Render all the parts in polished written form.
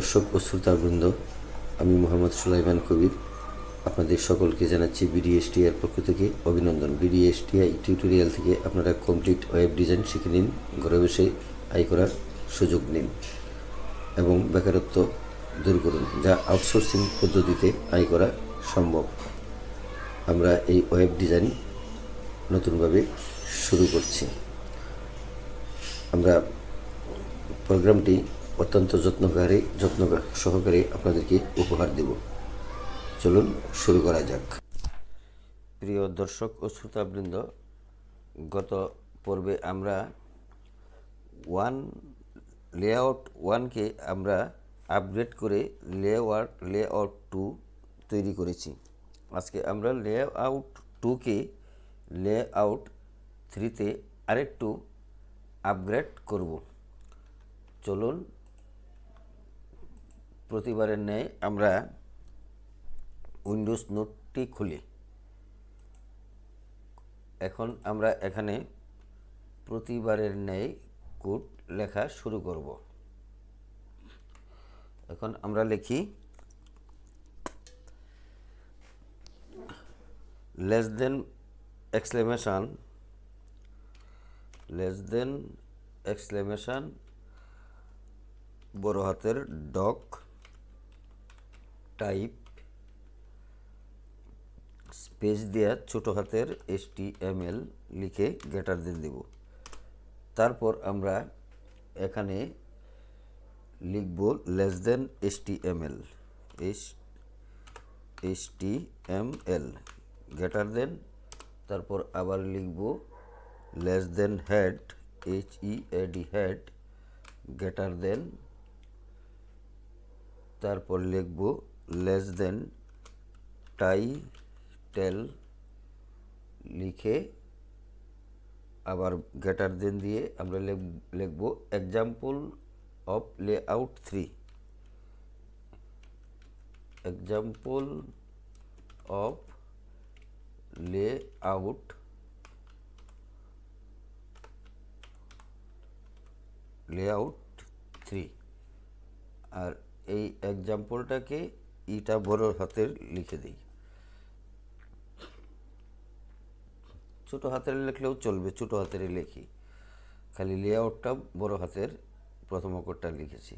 দর্শক ও শ্রোতাবৃন্দ, আমি মোহাম্মদ সুলাইমান কবির আপনাদের সকলকে জানাচ্ছি বিডিএসটিআই পক্ষ থেকে অভিনন্দন। বিডিএসটিআই টিউটোরিয়াল থেকে আপনারা কমপ্লিট ওয়েব ডিজাইন শিখে নিন, ঘরে বসে আয় করার সুযোগ নিন এবং বেকারত্ব দূর করুন, যা আউটসোর্সিং পদ্ধতিতে আয় করা সম্ভব। আমরা এই ওয়েব ডিজাইন নতুনভাবে শুরু করছি। আমরা প্রোগ্রামটি অত্যন্ত যত্ন সহকারে আপনাদেরকে উপহার দেব। চলুন শুরু করা যাক। প্রিয় দর্শক ও শ্রোতাবৃন্দ, গত পর্বে আমরা লেআউট ওয়ানকে আমরা আপগ্রেড করে লেআউট টু তৈরি করেছি। আজকে আমরা লেআউট টুকে লেআউট থ্রিতে আরেকটু আপগ্রেড করব। চলুন প্রতিবারের ন্যায় আমরা উইন্ডোজ নোটটি খুলি। এখন আমরা এখানে প্রতিবারের ন্যায় কোড লেখা শুরু করব। এখন আমরা লিখি লেস দেন এক্সক্লেমেশন বড় হাতের ডক টাইপ স্পেস দেওয়া ছোট হাতের HTML লিখে গ্রেটার দেন দেব। তারপর আমরা এখানে লিখব লেস দেন HTML গ্রেটার দেন, তারপর আবার লিখব লেস দেন হেড HEAD গ্রেটার দেন, তারপর লিখব লেস দেন টাইটেল লিখে আবার গ্রেটার দেন দিয়ে আমরা লিখব example of layout 3। Example of layout three. আর এই এক্সাম্পলটাকে ইটা বড় হাতের লিখে দিই। ছোট হাতের লিখলেও চলবে, ছোট হাতের লিখি, খালি লেআউটটা বড় হাতের প্রথম অক্ষরটা লিখেছি।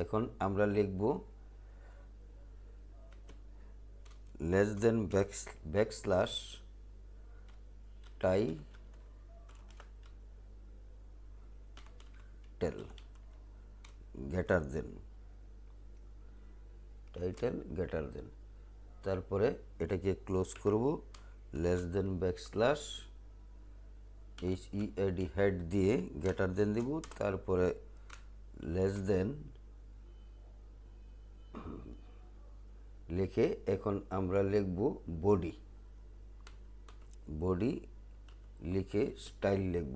এখন আমরা লিখব less than backslash title greater than, তারপরে এটাকে ক্লোজ করব। Less than backslash HEAD head দিয়ে গ্রেটার দেন দিব, তারপরে লেস দেন লিখে এখন আমরা লিখব বডি লিখে স্টাইল লিখব।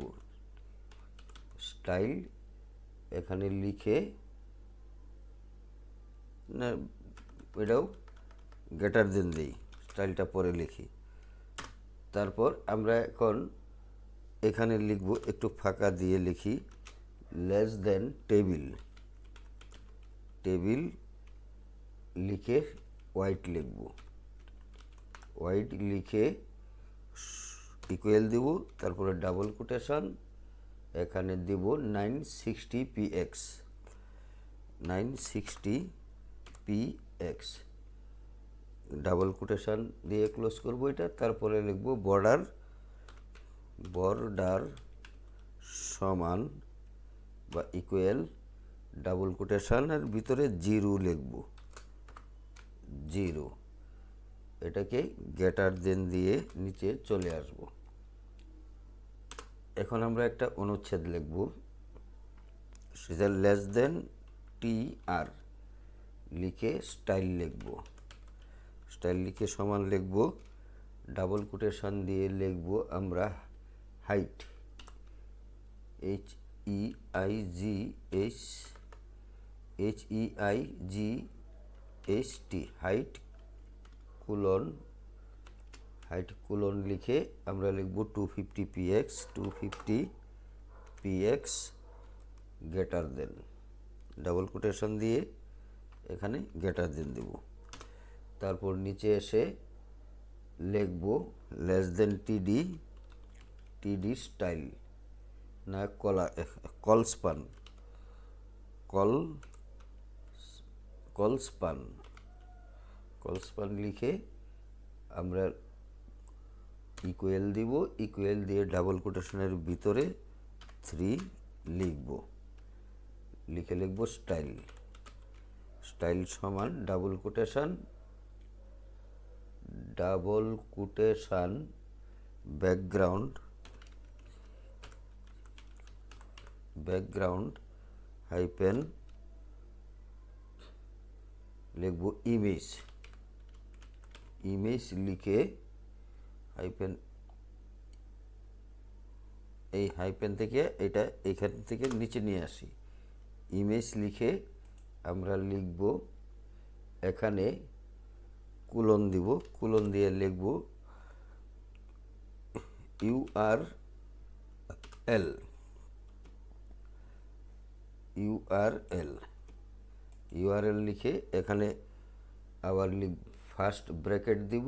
স্টাইল এখানে লিখে না, এটাও গ্রেটার দেন দিই, স্টাইলটা পরে লিখি। তারপর আমরা এখন এখানে লিখব, একটু ফাঁকা দিয়ে লিখি লেস দেন টেবিল লিখে হোয়াইট লিখব। হোয়াইট লিখে ইকুয়াল দিব, তারপরে ডাবল কোটেশন এখানে দিব 960px ডাবল কোটেশন দিয়ে ক্লোজ করব এটা। তারপরে লিখব বর্ডার সমান বা ইকুয়াল ডাবল কোটেশনের ভিতরে 0 লিখব। এটাকে গ্রেটার দেন দিয়ে নিচে চলে আসব। এখন আমরা একটা অনুচ্ছেদ লিখব, সেটা লেস দেন TR লিখে স্টাইল লিখে সমান লিখব, ডাবল কোটেশন দিয়ে লিখব আমরা হাইট HEIGHT হাইট কোলন লিখে আমরা লিখব 250px greater than, double quotation দিয়ে এখানে গ্রেটার দেন দেব। তারপর নিচে এসে লিখব লেস দেন টিডি স্টাইল না কলস্পান কলস্পান লিখে আমরা ইকুয়াল দিব। ইকুয়াল দিয়ে ডাবল কোটেশনের ভিতরে 3 লিখব। লিখব স্টাইল সমান ডাবল কোটেশন ব্যাকগ্রাউন্ড হাইপেন লিখব ইমেজ লিখে হাইপেন, এই হাইপেন থেকে এটা এখান থেকে নিচে নিয়ে আসি। ইমেজ লিখে আমরা লিখব এখানে কুলন দিব। কুলন দিয়ে লিখব ইউআরএল লিখে এখানে আবার ফার্স্ট ব্র্যাকেট দিব।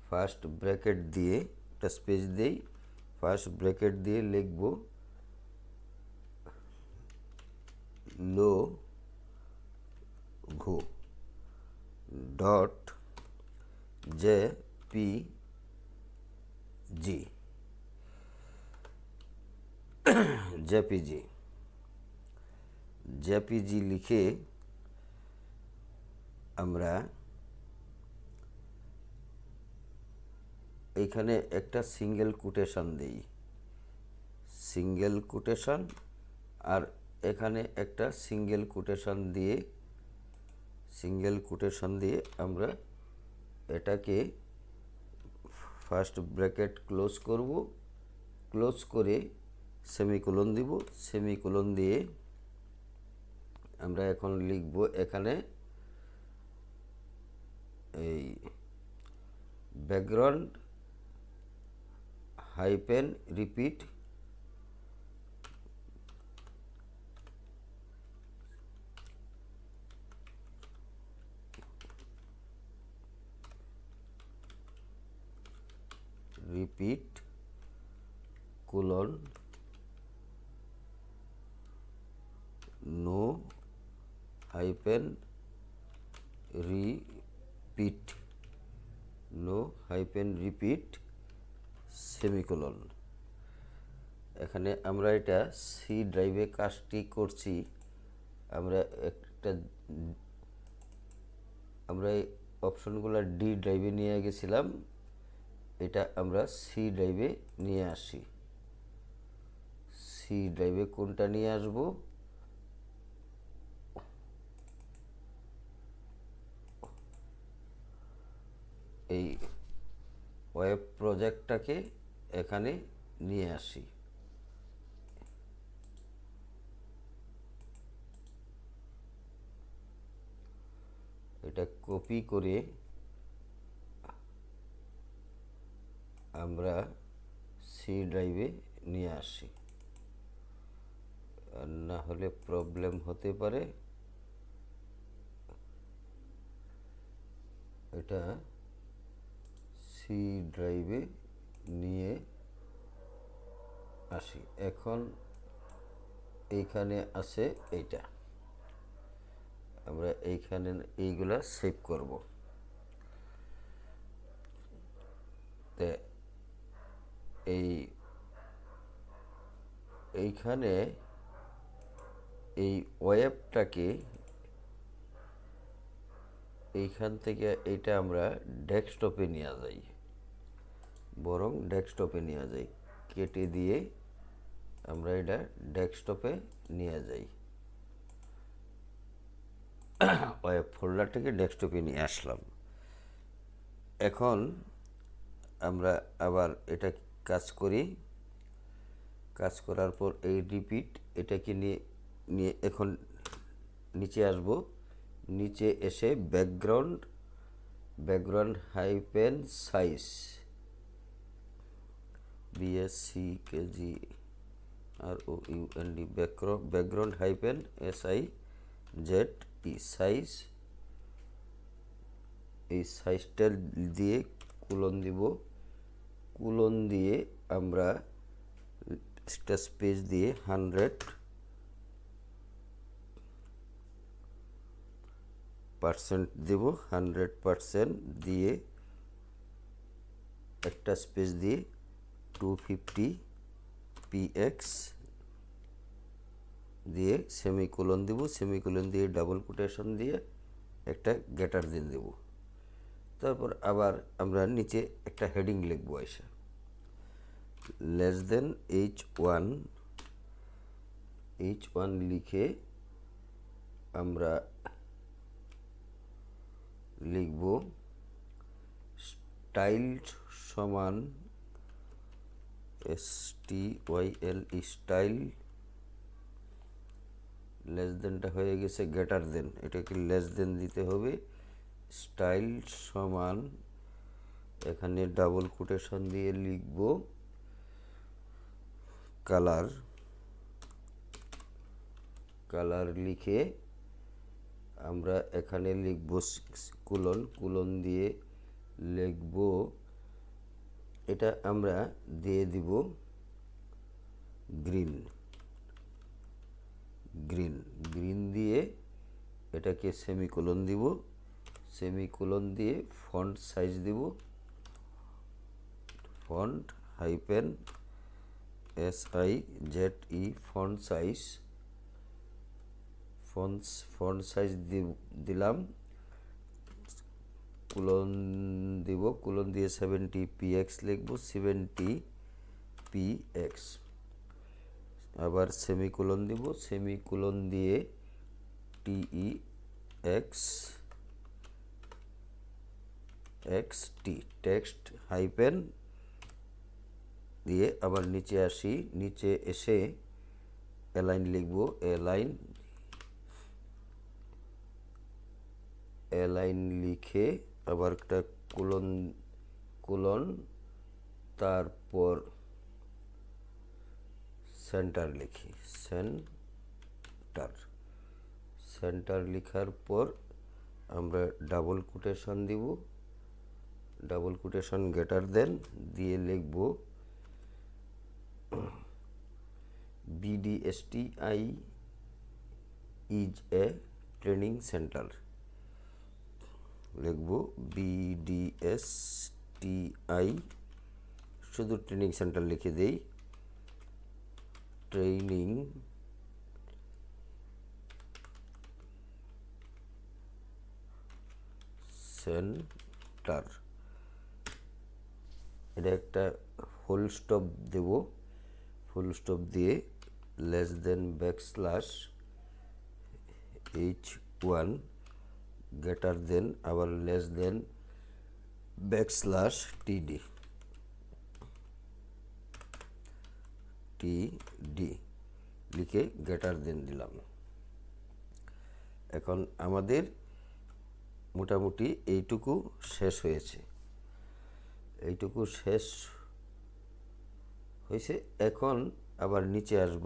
ফার্স্ট ব্র্যাকেট দিয়ে একটা স্পেস দেই। ফার্স্ট ব্র্যাকেট দিয়ে লিখব লোগো ডট জেপিজি লিখে আমরা এখানে একটা সিঙ্গেল কোটেশন দেই, আর এখানে একটা সিঙ্গেল কোটেশন দিয়ে আমরা এটাকে ফার্স্ট ব্র্যাকেট ক্লোজ করব। ক্লোজ করে সেমিকোলন দিব। সেমিকোলন দিয়ে আমরা এখন লিখব এখানে এই background hyphen repeat colon no hyphen repeat semicolon. এখানে আমরা এটা সি ড্রাইভে কাজটি করছি। আমরা এই অপশনগুলো ডি ড্রাইভে নিয়ে গেছিলাম, এটা আমরা সি ড্রাইভে নিয়ে আসি। সি ড্রাইভে কোনটা নিয়ে আসব? এই ওয়েব প্রজেক্টটাকে এখানে নিয়ে আসি। এটা কপি করে আমরা সি ড্রাইভে নিয়ে আসি, আর না হলে প্রবলেম হতে পারে। এটা সি ড্রাইভে নিয়ে আসি। এখন এইখানে আছে এইটা, আমরা এইখানে এইগুলা সেভ করব। তো এইখানে এই ওয়েবটাকে এইখান থেকে এটা আমরা ডেস্কটপে নিয়ে যাই, কেটে দিয়ে আমরা এটা ডেস্কটপে নিয়ে যাই। ওয়েব ফোল্ডারটাকে ডেস্কটপে নিয়ে আসলাম। এখন আমরা আবার এটা কাজ করি। কাজ করার পর এই রিপিট এটাকে নিয়ে এখন নিচে আসব। নিচে এসে background hyphen size BSCKGROUND background hyphen SIZ size, এই সাইজটা দিয়ে কোলন দিব, কোলন দিয়ে আমরা একটা স্পেস দিয়ে 100% দেব, 100% দিয়ে একটা স্পেস দিয়ে 250 px দিয়ে সেমিকোলন দেব, সেমিকোলন দিয়ে ডাবল কোটেশন দিয়ে একটা গ্যাটার দিন দেব। তারপর আবার আমরা নিচে একটা হেডিং লিখবো, এসে h1 লিখে আমরা লিখব স্টাইল সমান STYL স্টাইল, লেস দেনটা হয়ে গেছে গ্রেটার দেন, এটাকে লেস দেন দিতে হবে। স্টাইল সমান এখানে ডাবল কোটেশন দিয়ে লিখব কালার, কালার লিখে আমরা এখানে লিখব কোলন, কোলন দিয়ে লিখব, এটা আমরা দিয়ে দিব গ্রিন, গ্রিন, গ্রিন দিয়ে এটাকে সেমিকোলন দিব, সেমিকোলন দিয়ে ফন্ট সাইজ দিব, font hyphen SIZE font size, font size দিলাম, কোলন দিব, কোলন দিয়ে 70 px লিখব, 70 px, আবার সেমিকোলন দিব, সেমিকোলন দিয়ে TEXT টেক্সট হাইপেন দিয়ে আবার নিচে আসি, নিচে এসে অ্যালাইন লিখব, অ্যালাইন লিখে আবার একটা কোলন, কোলন তারপর সেন্টার লিখি, সেন্টার, সেন্টার লিখার পর আমরা ডাবল কোটেশন দিব, ডাবল কোটেশন গ্রেটার দেন দিয়ে লিখব BDSTI is a training centre, লিখব BDSTI, শুধু ট্রেনিং সেন্টার লিখে দেই, ট্রেনিং সেন্টার, এটা একটা ফুল স্টপ দেব, ফুল স্টপ দিয়ে less than backslash H1 greater than আবার লেস দেন ব্যাকস্ল্যাশ TD লিখে গ্রেটার দেন দিলাম। এখন আমাদের মোটামুটি এইটুকু শেষ হয়েছে, এইটুকু শেষ হয়েছে। এখন আবার নিচে আসব,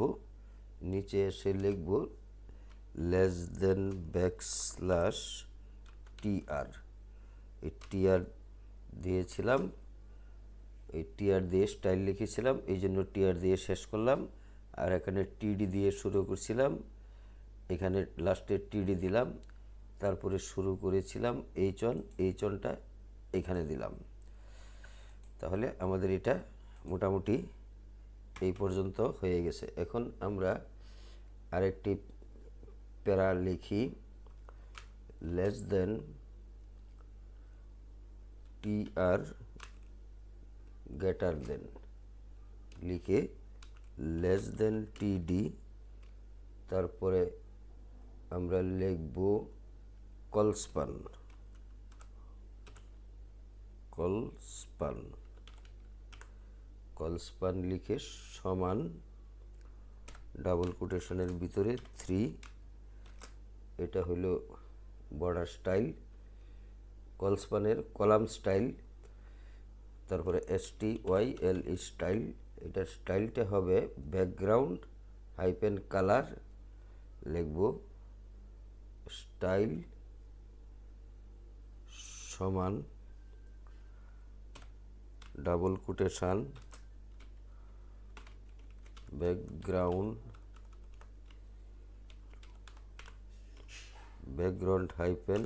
নিচে এসে লিখব লেস দেন ব্যাকস্ল্যাশ TR, এই TR দিয়েছিলাম, এই TR দিয়ে স্টাইল লিখেছিলাম, এই জন্য TR দিয়ে শেষ করলাম, আর এখানে TD দিয়ে শুরু করছিলাম, এখানে লাস্টে TD দিলাম, তারপরে শুরু করেছিলাম H1টা এখানে দিলাম। তাহলে আমাদের এটা মোটামুটি এই পর্যন্ত হয়ে গেছে। এখন আমরা আরেকটি প্যারা লিখি, less than TR greater than লিখে লেস দেন TD, তারপরে আমরা লিখব কলস্পান, কলস্পান, কলস্পান লিখে সমান ডাবল কোটেশনের ভিতরে 3, এটা হলো বর্ডার স্টাইল, কলস্পানের কলাম স্টাইল, তারপরে STYL স্টাইল, এটার স্টাইলটা হবে ব্যাকগ্রাউন্ড হাইপেন কালার, লিখব স্টাইল সমান double quotation background hyphen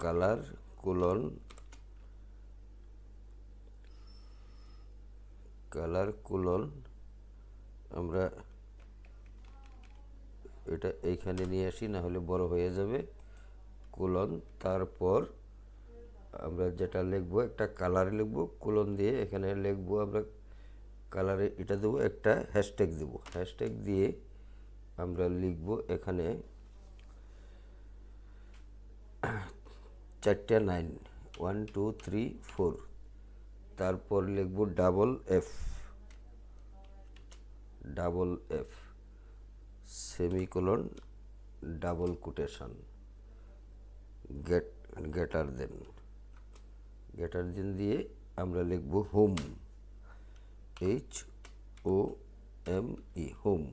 colour colon আমরা এটা এইখানে নিয়ে আসি, না হলে বড় হয়ে যাবে, কোলন। তারপর আমরা যেটা লিখবো একটা কালার লিখবো, কোলন দিয়ে এখানে লিখবো আমরা কালারে এটা দেবো, একটা হ্যাশট্যাগ দেবো, হ্যাশট্যাগ দিয়ে আমরা লিখবো এখানে 4টা 9 1 2 3 4। তারপর লিখবো double F semicolon double quotation greater than দিয়ে আমরা লিখব হোম, HOME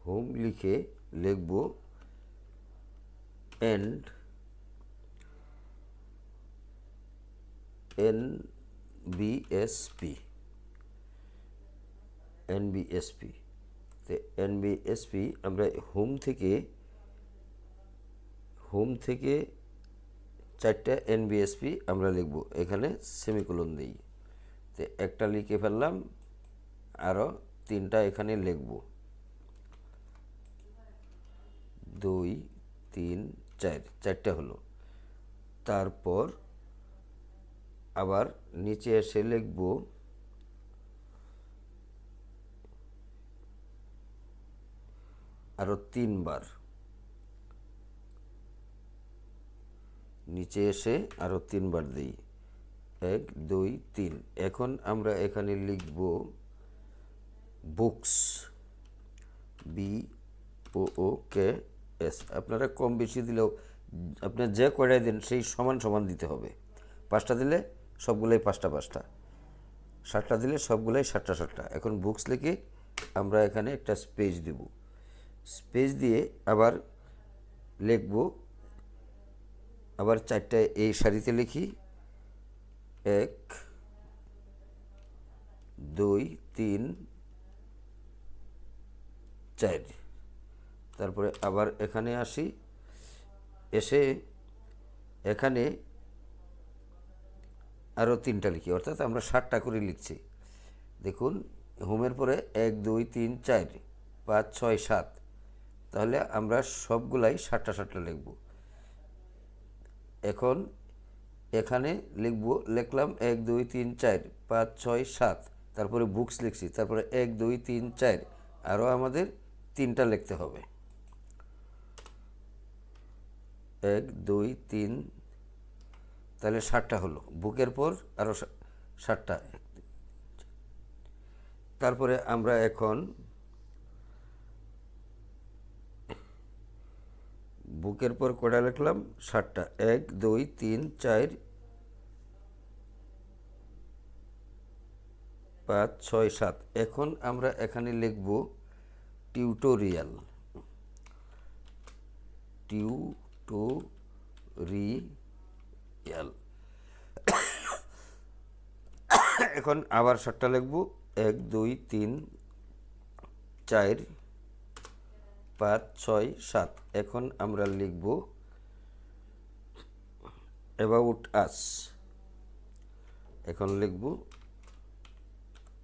হোম লিখে লিখব এন্ড NBSP তো NBSP আমরা হোম থেকে 4টা NBSP আমরা লিখব, এখানে সেমিকোলন দিই। তো একটা লিখে ফেললাম, আরও 3টা এখানে লিখব, 2 3 4, 4টা হলো। তারপর আবার নিচে এসে লিখব আরও 3বার, নিচে এসে আরও 3বার দিই, 1 2 3। এখন আমরা এখানে লিখব বুকস, BOOKS। আপনারা কম বেশি দিলেও আপনার যে কয়টাই দেন সেই সমান সমান দিতে হবে। 5টা দিলে সবগুলোই 5টা 5টা, 7টা দিলে সবগুলোই 7টা 7টা। এখন বুকস লিখে আমরা এখানে একটা স্পেস দেব, স্পেস দিয়ে আবার লিখব, আবার 4টা এই সারিতে লিখি, 1 2 3 4। তারপরে আবার এখানে আসি, এসে এখানে আরও 3টা লিখি, অর্থাৎ আমরা 7টা করে লিখছি। দেখুন হোমের পরে 1 2 3 4 5 6 7, তাহলে আমরা সবগুলাই 7টা 7টা লিখব। এখন এখানে লিখলাম 1 2 3 4 5 6 7, তারপরে বুকস লিখছি, তারপরে 1 2 3 4, আরও আমাদের 3টা লিখতে হবে, 1 2 3, তাহলে 7টা হলো। বুকের পর আরও 7টা। তারপরে আমরা এখন বুকের পর কয়টা লিখলাম, 7টা, 1 2 3 4 5 6 7। এখন আমরা এখানে লিখব টিউটোরিয়াল, এখন আবার 7টা লিখব, 1 2 3 4 5 6 7। এখন আমরা লিখব অ্যাবাউট আস, এখন লিখব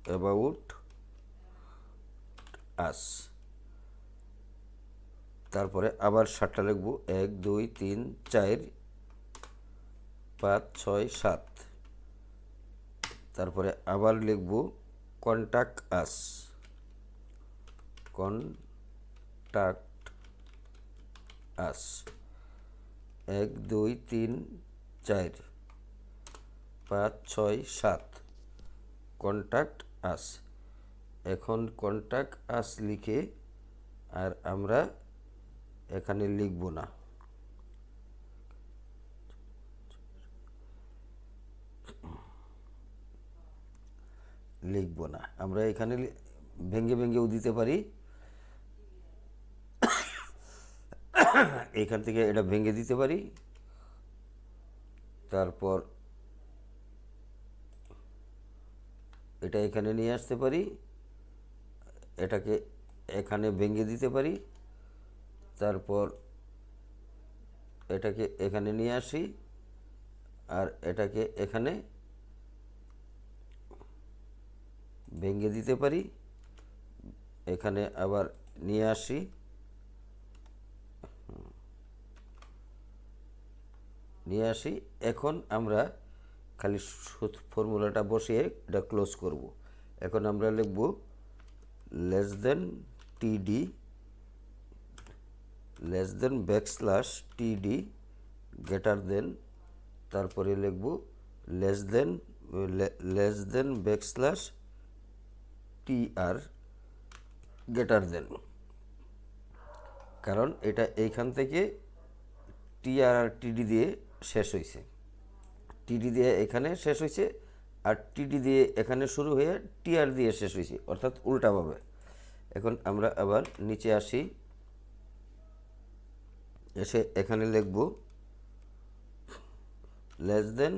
অ্যাবাউট আস। তারপরে আবার 7টা লিখব, 1 2 3 4 5 6 7। তারপরে আবার লিখব কন্ট্যাক্ট আস, 1 2 3 4 5 6 7, কন্ট্যাক্ট আস। এখন কন্ট্যাক্ট আস লিখে আর আমরা এখানে লিখব না, আমরা এখানে ভেঙে ভেঙেও দিতে পারি, এইখান থেকে এটা ভেঙে দিতে পারি, তারপর এটা এখানে নিয়ে আসতে পারি, এটাকে এখানে ভেঙে দিতে পারি, তারপর এটাকে এখানে নিয়ে আসি আর এটাকে এখানে ভেঙে দিতে পারি, এখানে আবার নিয়ে আসি, এখন আমরা খালি ফর্মুলাটা বসিয়ে এটা ক্লোজ করব। এখন আমরা লিখব less than TD, less than backslash TD greater than, তারপরে লিখব less than backslash TR greater than, কারণ এটা এইখান থেকে টিআর আর টিডি দিয়ে শেষ হয়েছে, টিডি দিয়ে এখানে শেষ হয়েছে আর টিডি দিয়ে এখানে শুরু হয়ে টিআর দিয়ে শেষ হয়েছে, অর্থাৎ উল্টাভাবে। এখন আমরা আবার নিচে আসি, এসে এখানে লিখব less than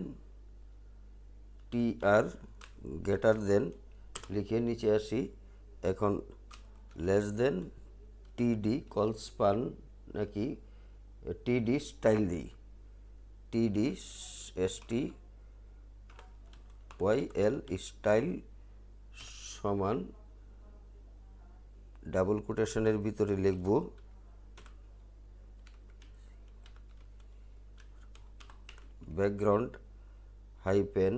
TR greater than, লিখে নিচে আসি, এখন লেস দেন টিডি কলস্পান নাকি টিডি স্টাইল দিই, টিডি এসটি ওয়াইএল স্টাইল সমান ডাবল কোটেশনের ভিতরে লিখব ব্যাকগ্রাউন্ড হাইপেন,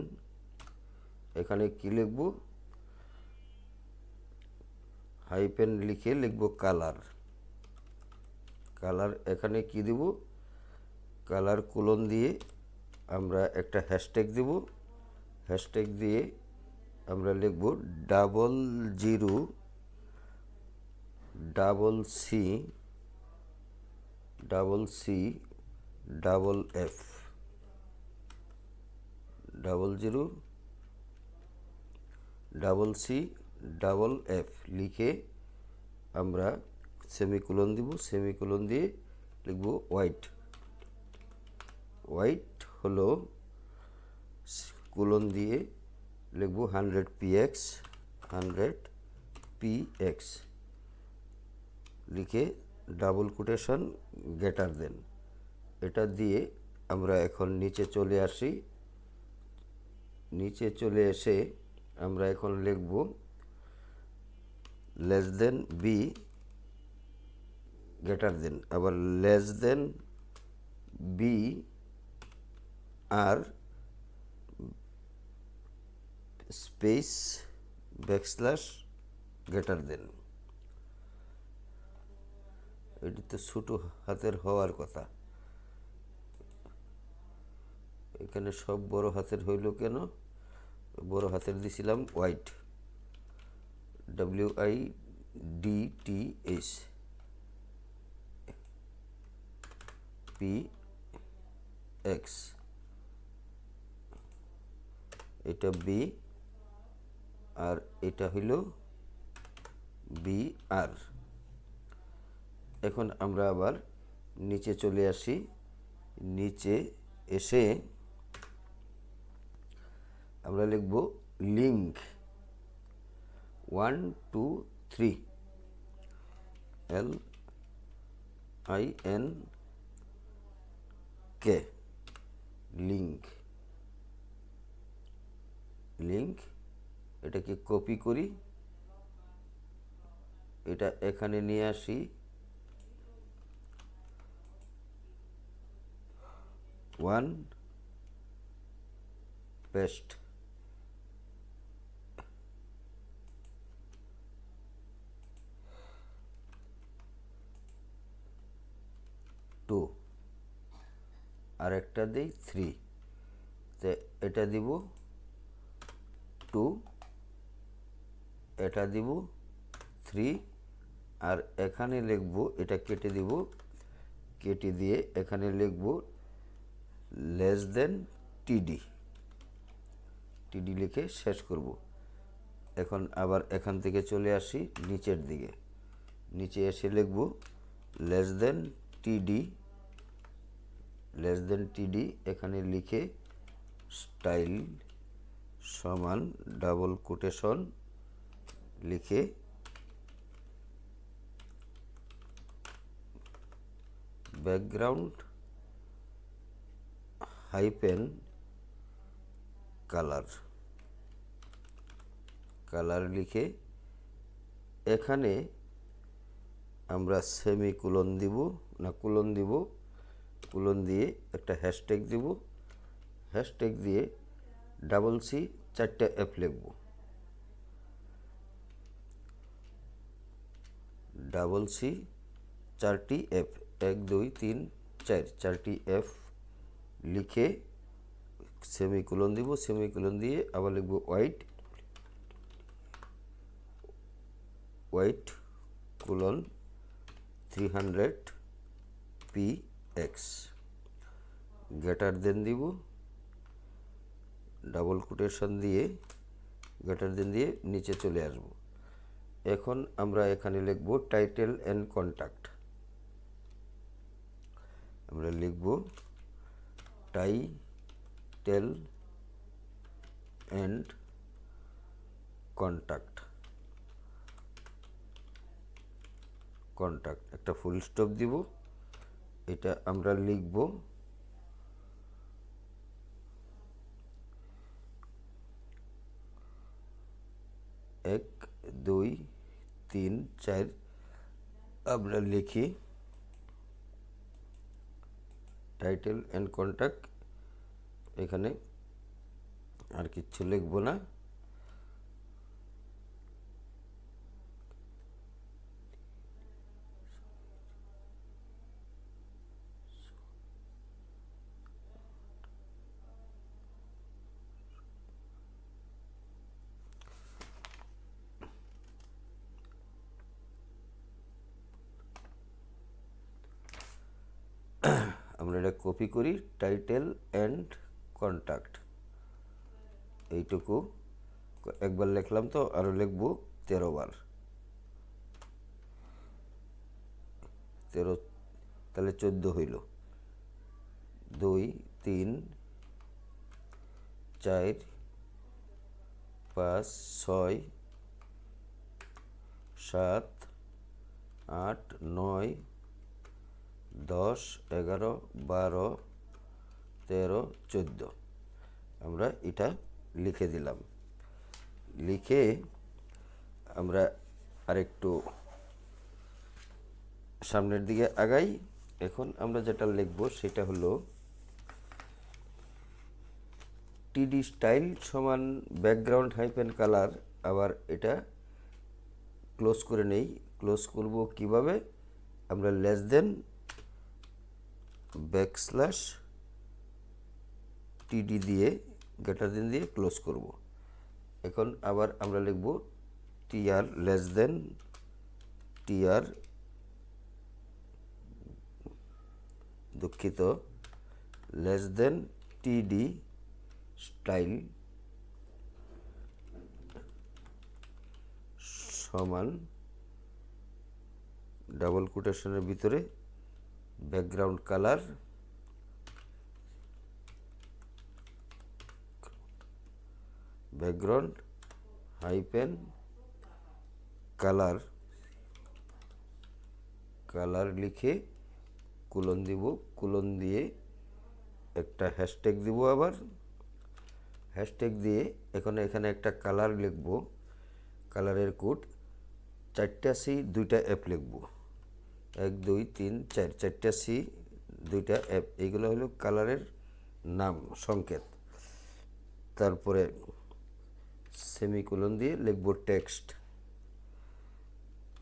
এখানে কি লিখব হাইপেন লিখে লিখব কালার, কালার এখানে কি দেব কালার কোলন দিয়ে আমরা একটা হ্যাশট্যাগ দেব, হ্যাশট্যাগ দিয়ে আমরা লিখব 00CCF 00CF লিখে আমরা সেমিকোলন দিব, সেমিকোলন দিয়ে লিখব হোয়াইট হলো কোলন দিয়ে লিখব 100px লিখে ডাবল কোটেশন গ্রেটার দেন, এটা দিয়ে আমরা এখন নিচে চলে আসি, নিচে চলে এসে আমরা এখন লিখব less than B greater than, আবার less than B R space backslash greater than, এটি তো ছোটো হাতের হওয়ার কথা, এখানে সব বড় হাতের হইল কেন, বড় হাতের দিছিলাম হোয়াইট WIDTH PX, এটা বি আর এটা হইল BR। এখন আমরা আবার নিচে চলে আসি, নিচে এসে আমরা লিখব লিঙ্ক 1 2 3 LINK লিঙ্ক, এটাকে কপি করি, এটা এখানে নিয়ে আসি, ওয়ান পেস্ট, টু আর একটা দিই 3, তো এটা দিব 2, এটা দিব 3 আর এখানে লিখব, এটা কেটে দিব, কেটে দিয়ে এখানে লিখব লেস দেন টিডি লিখে শেষ করব। এখন আবার এখান থেকে চলে আসি নিচের দিকে, নিচে এসে লিখব লেস দেন টিডি টিডি এখানে লিখে স্টাইল সমান ডাবল কোটেশন লিখে ব্যাকগ্রাউন্ড হাইপেন কালার লিখে এখানে আমরা সেমিকোলন দিব না কোলন দিব, কোলন দিয়ে একটা হ্যাশট্যাগ দিব, হ্যাশট্যাগ দিয়ে ডাবল সি 4টা এফ লিখব, ডাবল সি 4টি এফ 1 2 3 4 4টি এফ লিখে সেমিকোলন দিব, সেমিকোলন দিয়ে আবার লিখব white colon 300 px greater than দিব, ডাবল কোটেশন দিয়ে গ্রেটার দেন দিয়ে নিচে চলে আসব। এখন আমরা এখানে লিখব টাইটেল অ্যান্ড কন্ট্যাক্ট, আমরা লিখব টাইটেল অ্যান্ড কন্ট্যাক্ট একটা ফুল স্টপ দিব, এটা আমরা লিখব 1 2 3 4 আমরা লিখি টাইটেল অ্যান্ড কন্ট্যাক্ট, এখানে আর কিছু লিখব না, আমরা এটা কপি করি টাইটেল অ্যান্ড কন্ট্যাক্ট এইটুকু একবার লিখলাম, তো আরও লিখব 13 বার, 13 তাহলে 14 হইল, 2 3 4 5 6 7 8 9 10 11 12 13 14 আমরা এটা লিখে দিলাম। লিখে আমরা আরেকটু সামনের দিকে আগাই। এখন আমরা যেটা লিখব সেটা হলো টিডি স্টাইল সমান ব্যাকগ্রাউন্ড হাইপেন কালার, আবার এটা ক্লোজ করে নেই। ক্লোজ করব কিভাবে, আমরা লেস দেন ব্যাকস্ল্যাশ টিডি দিয়ে গ্রেটার দেন দিয়ে ক্লোজ করব। এখন আবার আমরা লিখব টিআর লেস দেন টিআর দুঃখিত লেস দেন টিডি স্টাইল সমান ডাবল কোটেশনের ভিতরে background colour background hyphen colour লিখে কোলন দিব, কোলন দিয়ে একটা হ্যাশট্যাগ দিব, আবার হ্যাশট্যাগ দিয়ে এখানে একটা কালার লিখব, কালারের কোড 4টা সি 2টা এফ লিখব, 1 2 3 4 4টা সি 2টা এফ, এইগুলো হলো কালারের নাম সংকেত। তারপরে সেমিকোলন দিয়ে লিখব টেক্সট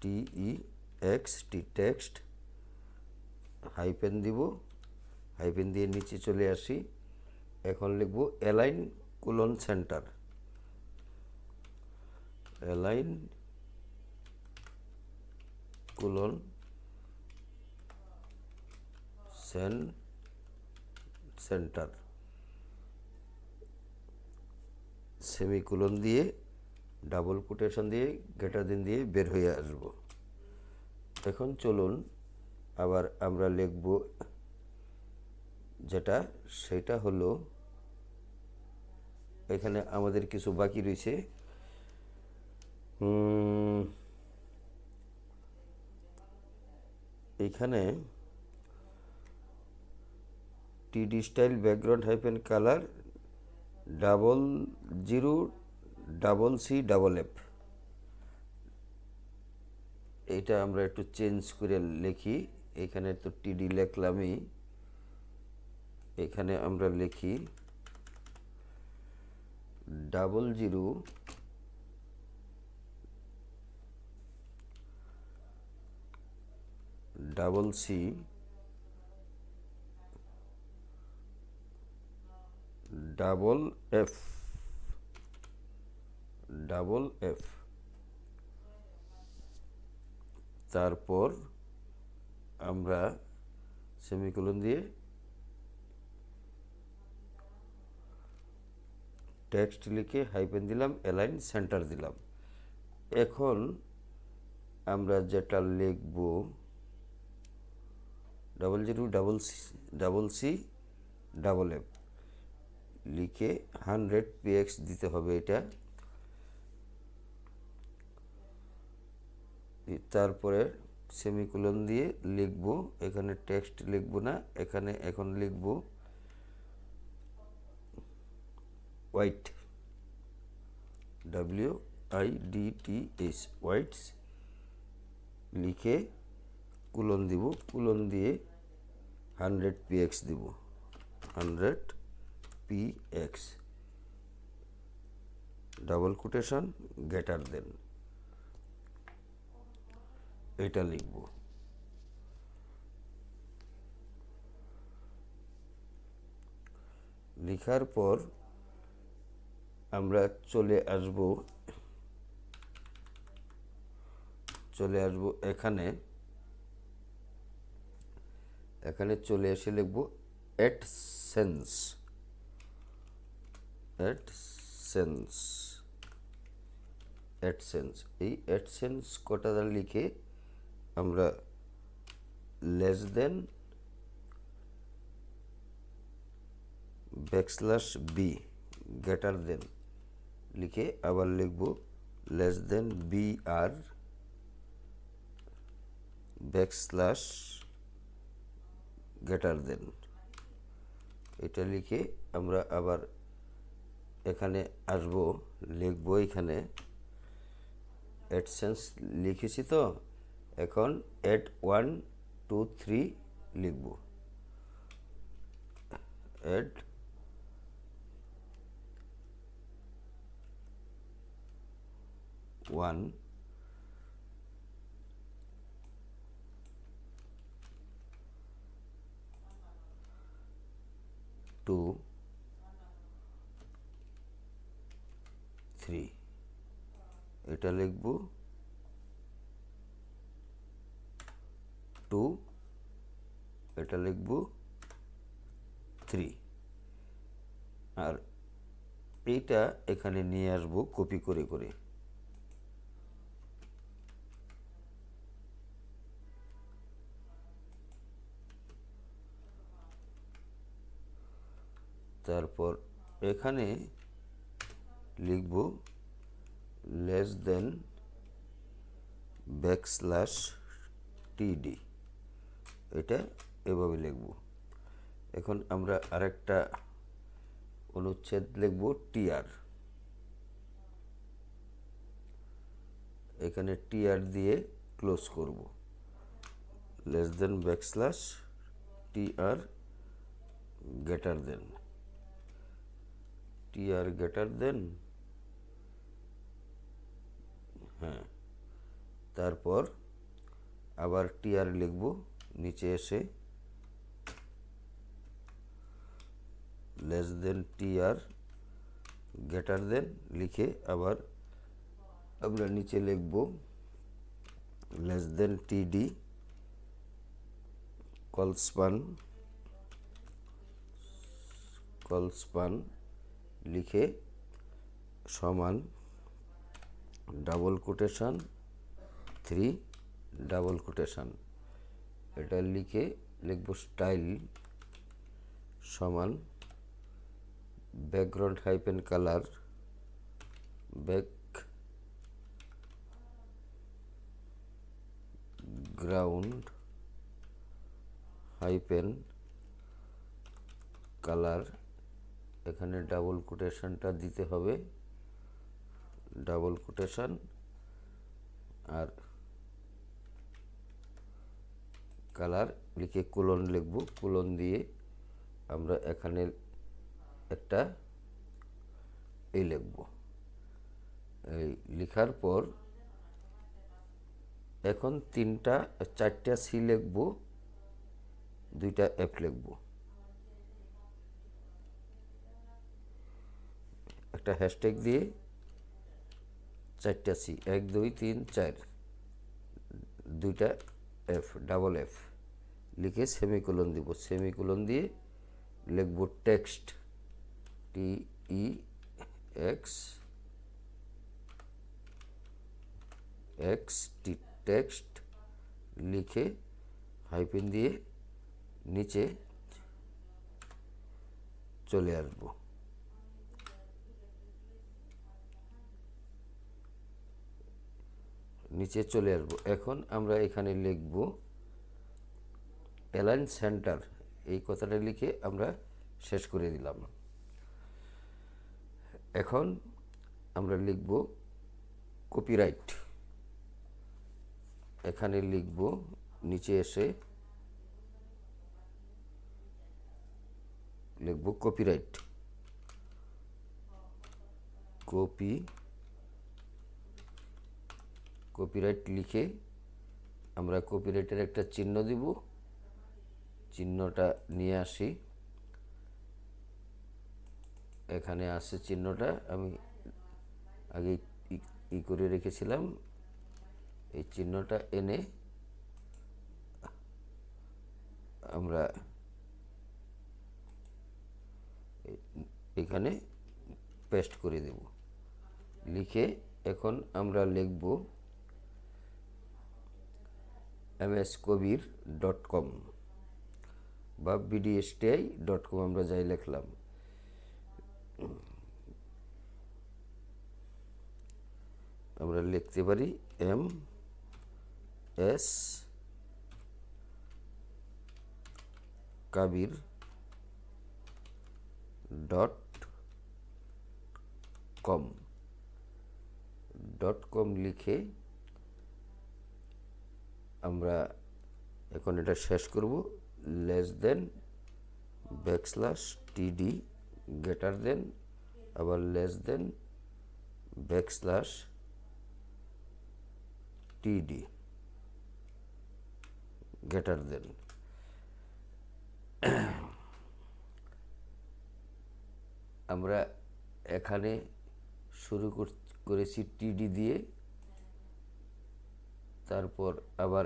TEXT টেক্সট, হাইপেন দিব, হাইপেন দিয়ে নিচে চলে আসি। এখন লিখব align colon centre, align colon centre semicolon দিয়ে ডাবল কোটেশন দিয়ে গ্রেটার দেন দিয়ে বের হয়ে আসব। এখন চলুন আবার আমরা লিখব যেটা, সেটা হলো এখানে আমাদের কিছু বাকি রয়েছে। এখানে টিডি style background hyphen colour 00CCF, এইটা আমরা একটু চেঞ্জ করে লিখি। এখানে তো টিডি লিখলামই, এখানে আমরা লিখি 00CCF, তারপর আমরা সেমিকোলন দিয়ে টেক্সট লিখে হাইফেন দিলাম, অ্যালাইন সেন্টার দিলাম। এখন আমরা যেটা লিখব 00CCF লিখে 100px দিতে হবে এটা। তারপরে সেমিকোলন দিয়ে লিখব, এখানে টেক্সট লিখব না, এখানে এখন লিখব হোয়াইট, WIDTS হোয়াইটস লিখে কুলন দিব, কুলন দিয়ে 100px দিব, 100px double quotation greater than, এটা লিখব। লেখার পর আমরা চলে আসব এখানে, চলে এসে লিখব অ্যাডসেন্স, এই অ্যাডসেন্স কটা লিখে আমরা less than \b greater than লিখে আবার লিখব লেস দেন BR গ্রেটার দেন, এটা লিখে আমরা আবার এখানে আসব, লিখব এখানে অ্যাডসেন্স লিখেছি তো, এখন অ্যাড 1 2 3 লিখব, অ্যাড 1 2 3, এটা লিখব 2, এটা লিখব 3, আর এইটা এখানে নিয়ে আসব কপি করে করে। তারপর এখানে লিখব লেস দেন \TD, এটা এভাবে লিখব। এখন আমরা আরেকটা অনুচ্ছেদ লিখব TR, এখানে TR দিয়ে ক্লোজ করব, less than \TR greater than, TR greater than, হ্যাঁ, তারপর আবার TR লিখব, নিচে এসে less than TR greater than লিখে আবার আমরা নিচে লিখব লেস দেন TD কলস্পান লিখে সমান ডাবল কোটেশন 3 ডাবল কোটেশন, এটা লিখে লিখব স্টাইল সমান background hyphen colour background hyphen colour, এখানে ডাবল কোটেশনটা দিতে হবে, ডাবল কোটেশন, আর কালার লিখে কোলন লিখব, কোলন দিয়ে আমরা এখানে একটা এই লিখব। এই লেখার পর এখন চারটা সি লিখব, দুইটা এফ লিখব, একটা হ্যাশট্যাগ দিয়ে চারটা সি, 1 2 3 4, দুইটা এফ, ডাবল এফ লিখে সেমিকোলন দিব, সেমিকোলন দিয়ে লিখব টেক্সট, TEXT টেক্সট লিখে হাইপেন দিয়ে নিচে চলে আসব। নিচে চলে আসব। এখন আমরা এখানে লিখব অ্যালাইন সেন্টার, এই কথাটা লিখে আমরা শেষ করে দিলাম। এখন আমরা লিখব কপিরাইট, এখানে লিখব, নিচে এসে লিখব কপিরাইট, কপিরাইট লিখে আমরা কপিরাইটের একটা চিহ্ন দিব, চিহ্নটা নিয়ে আসি, এখানে আছে চিহ্নটা, আমি আগে ই করে রেখেছিলাম, এই চিহ্নটা এনে আমরা এখানে পেস্ট করে দেব। লিখে এখন আমরা লিখব mskobir.com বা bdsti.com, আমরা যাই লিখলাম। আমরা লিখতে পারি mskabir.com লিখে আমরা এখন এটা শেষ করব, < \td > আবার td আমরা এখানে শুরু করেছি টিডি দিয়ে, তারপর আবার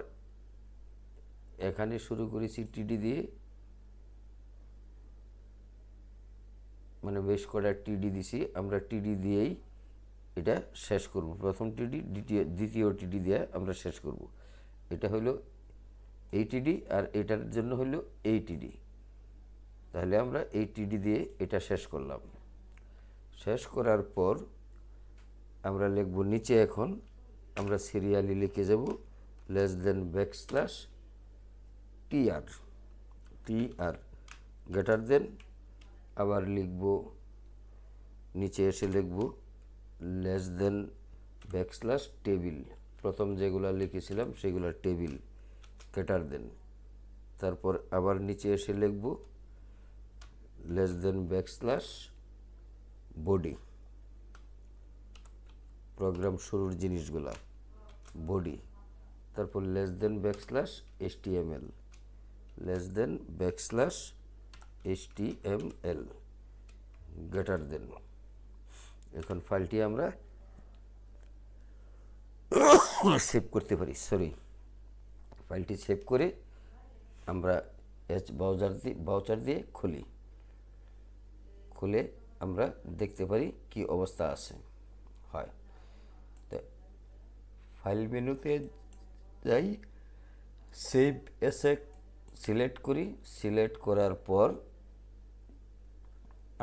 এখানে শুরু করেছি টিডি দিয়ে, মানে বেশ কটা টিডি দিছি, আমরা টিডি দিয়েই এটা শেষ করব। প্রথম টিডি, দ্বিতীয় টিডি দিয়ে আমরা শেষ করব। এটা হলো এই টিডি আর এটার জন্য হলো এই টিডি, তাহলে আমরা এই টিডি দিয়ে এটা শেষ করলাম। শেষ করার পর আমরা লিখব নিচে, এখন আমরা সিরিয়ালি লিখে যাব \tr আবার লিখব, নিচে এসে লিখব \table, প্রথম যেগুলো লিখেছিলাম সেগুলো টেবিল, তারপর আবার নিচে এসে লিখব \body, প্রোগ্রাম শুরুর জিনিসগুলা বডি, তারপর \html, এখন ফাইলটি আমরা সেভ করতে পারি। ফাইলটি সেভ করে আমরা ব্রাউজার দিয়ে খুলে আমরা দেখতে পারি কি অবস্থা আছে হয়। তো ফাইল মেনুতে যাই, সেভ এসে সিলেক্ট করি। সিলেক্ট করার পর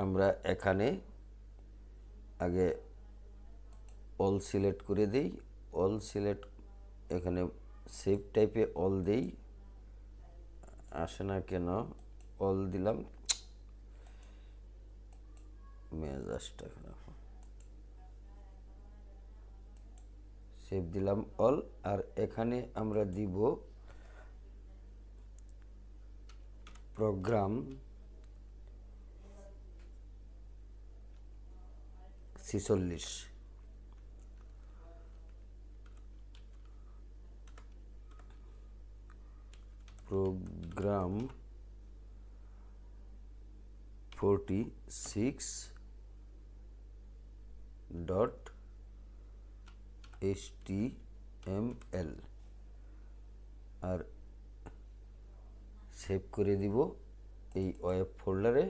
আমরা এখানে আগে অল সিলেক্ট করে দিই। অল সিলেক্ট এখানে সেভ টাইপে অল দেই, আসে না কেন, অল দিলাম, মেজাজটা খারাপ। সেভ দিলাম অল। আর এখানে আমরা দিব প্রোগ্রাম 46। প্রোগ্রাম 46 ডট HTML আর সেভ করে দিব এই ওয়েব ফোল্ডারে।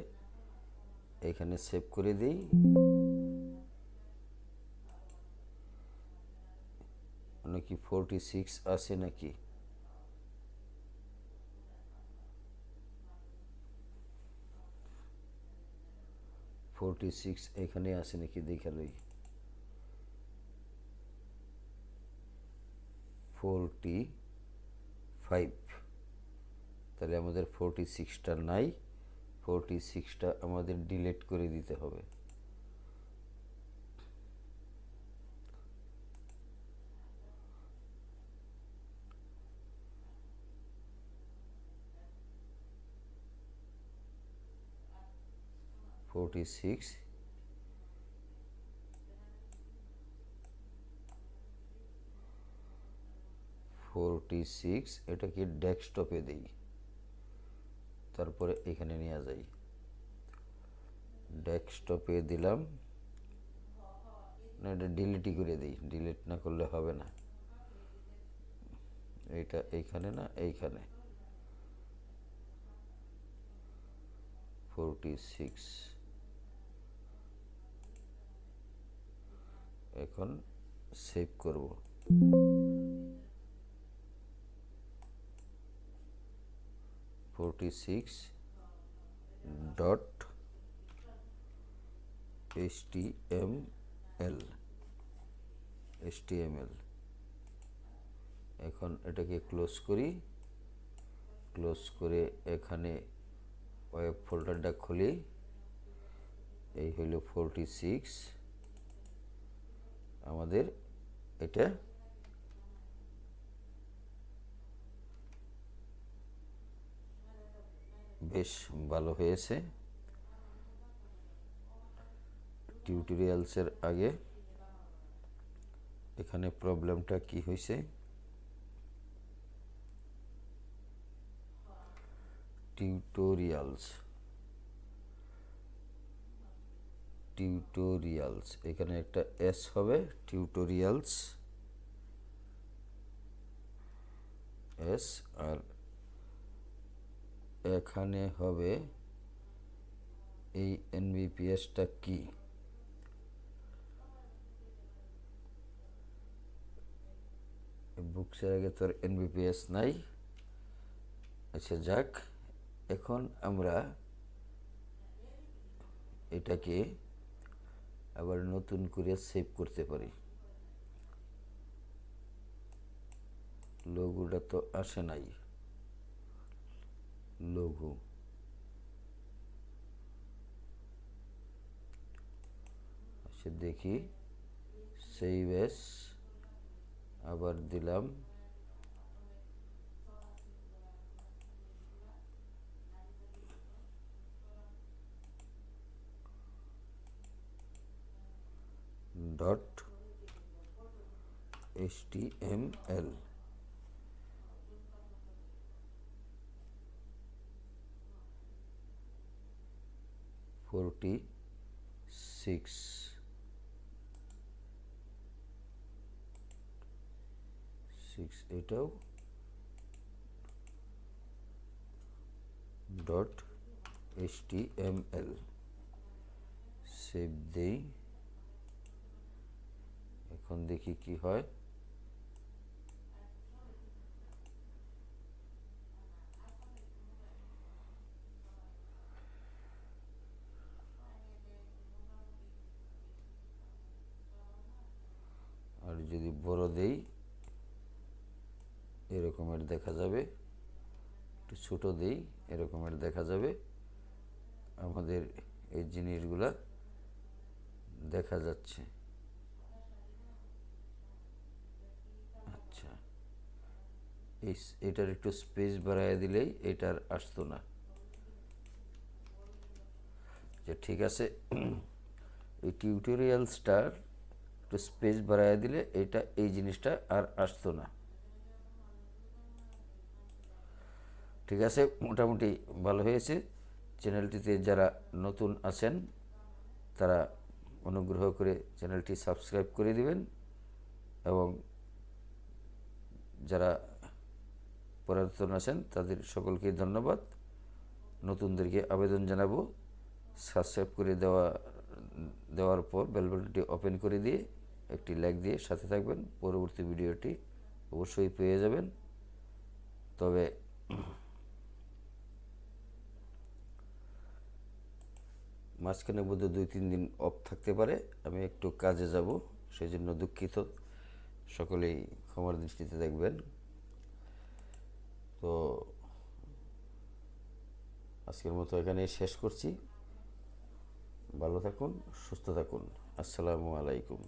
এখানে সেভ করে দিই। নাকি 46 আছে নাকি, এখানে আছে নাকি দেখা লই। 45, তাহলে আমাদের 46টা নাই। 46টা আমাদের ডিলিট করে দিতে হবে। এটাকে ডেস্কটপে দিই, তারপরে এখানে নিয়ে যাই। ডেস্কটপে দিলাম না, এটা ডিলিটই করে দিই, ডিলিট না করলে হবে না। এটা এইখানে না, এইখানে 46। এখন সেভ করব। Dot HTML। এখন এটাকে ক্লোজ করি। ক্লোজ করে এখানে ওয়েব ফোল্ডারটা খুলি। এই হইল 46। আমাদের এটা বেশ ভালো হয়েছে। টিউটোরিয়ালসের আগে এখানে প্রবলেমটা কি হয়েছে, টিউটোরিয়ালস এখানে একটা এস হবে, টিউটোরিয়ালস এস, আর এখানে হবে এই NBPSটা কি। বুকসের আগে তোর NBPS নাই। আচ্ছা যাক, এখন আমরা এটাকে আবার নতুন করে সেভ করতে পারি। লোগোটা তো আসে নাই, লোগো আচ্ছা দেখি, সেভ এস আবার দিলাম। ডট HTML 46 এটাও ডট HTML সেভ দেই। এখন দেখি কি হয়। যদি বড় দেই এরকমের দেখা যাবে, একটু ছোট দেই এরকমের দেখা যাবে। আমাদের এই জিনিসগুলা দেখা যাচ্ছে। আচ্ছা, এটার একটু স্পেস বাড়ায় দিলেই এটার আসতো না। যে ঠিক আছে, এই টিউটোরিয়ালসটার একটু স্পেস বাড়ায় দিলে এই জিনিসটা আর আসতো না। ঠিক আছে, মোটামুটি ভালো হয়েছে। চ্যানেলটিতে যারা নতুন আছেন তারা অনুগ্রহ করে চ্যানেলটি সাবস্ক্রাইব করে দিবেন, এবং যারা পুরাতন আছেন তাদের সকলকে ধন্যবাদ। নতুনদেরকে আবেদন জানাবো সাবস্ক্রাইব করে দেওয়ার পর বেল বাটনটি ওপেন করে দিয়ে একটি লাইক দিয়ে সাথে থাকবেন। পরবর্তী ভিডিওটি অবশ্যই পেয়ে যাবেন। তবে মাঝখানে বোধহয় 2-3 দিন অফ থাকতে পারে, আমি একটু কাজে যাব, সেই জন্য দুঃখিত। সকলেই ক্ষমার দৃষ্টিতে দেখবেন। তো আজকের মতো এখানেই শেষ করছি। ভালো থাকুন, সুস্থ থাকুন। আসসালামু আলাইকুম।